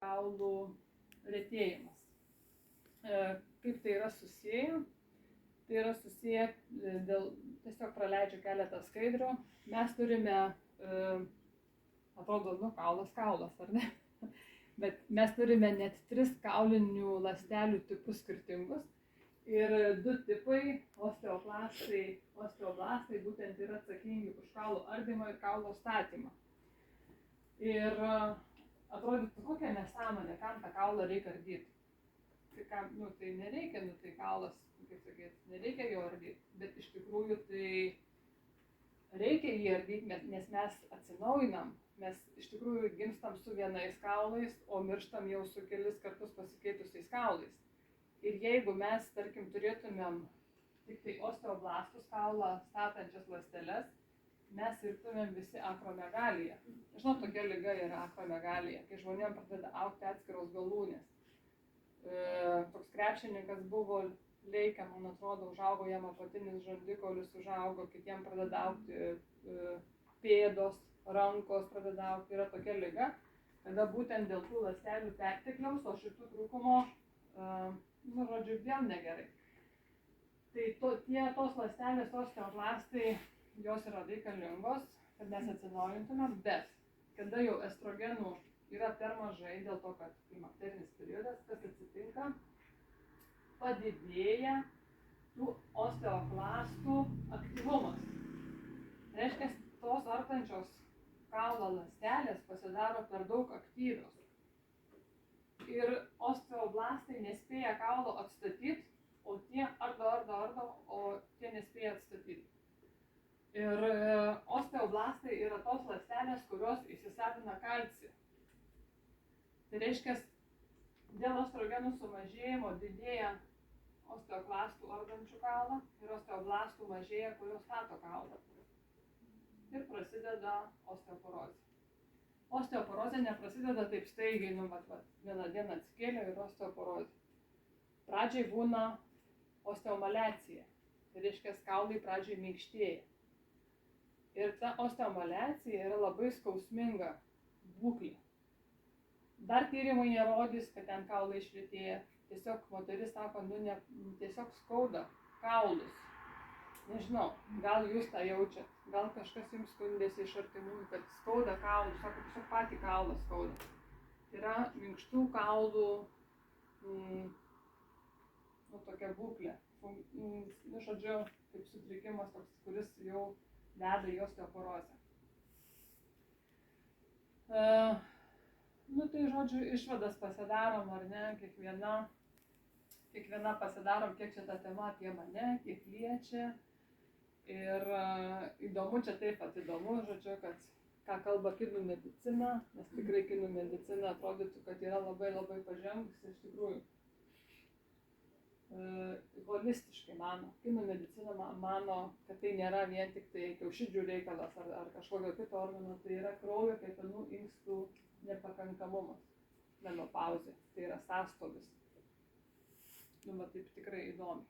kaulų retėjimas. Kaip tai yra susiję? Tai yra susiję tiesiog praleidžiu keletą skaidrių. Mes turime, atrodo, kaulas, ar ne? Bet mes turime net 3 kaulinių ląstelių tipus skirtingus. Ir 2 tipai, osteoblastai būtent yra atsakingi už kaulų ardymą ir kaulo statymą. Ir atrodytų, kokia nesąmonė, kam tą kaulą reikia ardyti. Tai nereikia, tai kaulas, kaip sakyti, nereikia jo ardyti, bet iš tikrųjų tai reikia jį ardyti, nes mes atsinaujinam, mes iš tikrųjų gimstam su vienais kaulais, o mirštam jau su kelis kartus pasikeitusiais kaulais. Ir jeigu mes, tarkim, turėtumėm tik tai osteoblastus kaulą statančias ląsteles, mes sirgtumėm visi akromegalija. Žinot, tokia liga yra akromegalija, kai žmonėm pradeda augti atskiros galūnės. Toks krepšininkas buvo Leikė, man atrodo, užaugo jam apatinis žandikaulis, užaugo, kitiem pradeda augti pėdos, rankos pradeda augti. Yra tokia liga, kada būtent dėl tų ląstelių pertekliaus, o šitų trūkumo, vėl negerai. Tai tos ląstelės, osteoblastai, jos yra reikalingos, kad mes atsinaujintumėm, bet kada jau estrogenų yra per mažai, dėl to, kad klimakterinis periodas, kas atsitinka, padidėja tų osteoblastų aktyvumas. Reiškia, tos artančios kaulo ląstelės pasidaro per daug aktyvios. Ir osteoblastai nespėja kaulo atstatyti, o tie ardo, o tie nespėja atstatyti. Ir osteoblastai yra tos ląstelės, kurios įsisavina kalcį. Tai reiškia, dėl estrogenų sumažėjimo didėja osteoklastų ardančių kaulą ir osteoblastų mažėja, kurios stato kaulą. Ir prasideda osteoporozė. Osteoporozė neprasideda taip staigiai, vieną dieną atsikėlė ir osteoporozė. Pradžiai būna osteomaliacija, tai reiškia, kaulai pradžiai minkštėja. Ir ta osteomaliacija yra labai skausminga būklė. Dar tyrimai nerodys, kad ten kaulai išretėja. Tiesiog moteris sako, tiesiog skauda kaulus. Nežinau, gal jūs tą jaučiat, gal kažkas jums skundėsi iš artimųjų, kad skauda kaulus, sako, tiesiog patį kaulą skauda. Yra minkštų kaulų, tokia būklė. Žodžiu, kaip sutrikimas toks, kuris jau veda į osteoporozę. Tai žodžiu, išvadas pasidarom, ar ne, kiekviena pasidarom, kiek čia ta tema apie mane, kiek liečia. Ir įdomu, čia taip pat įdomu, žodžiu, kad ką kalba kinų medicina, nes tikrai kinų medicina atrodytų, kad yra labai labai pažengusi, iš tikrųjų. Holistiškai mano. Kinų medicina mano, kad tai nėra vien tik tai kiaušidžių reikalas ar kažkokio kito organo, tai yra kraujo, kepenų, inkstų nepakankamumas, menopauzė, tai yra sąstovis. Taip tikrai įdomi.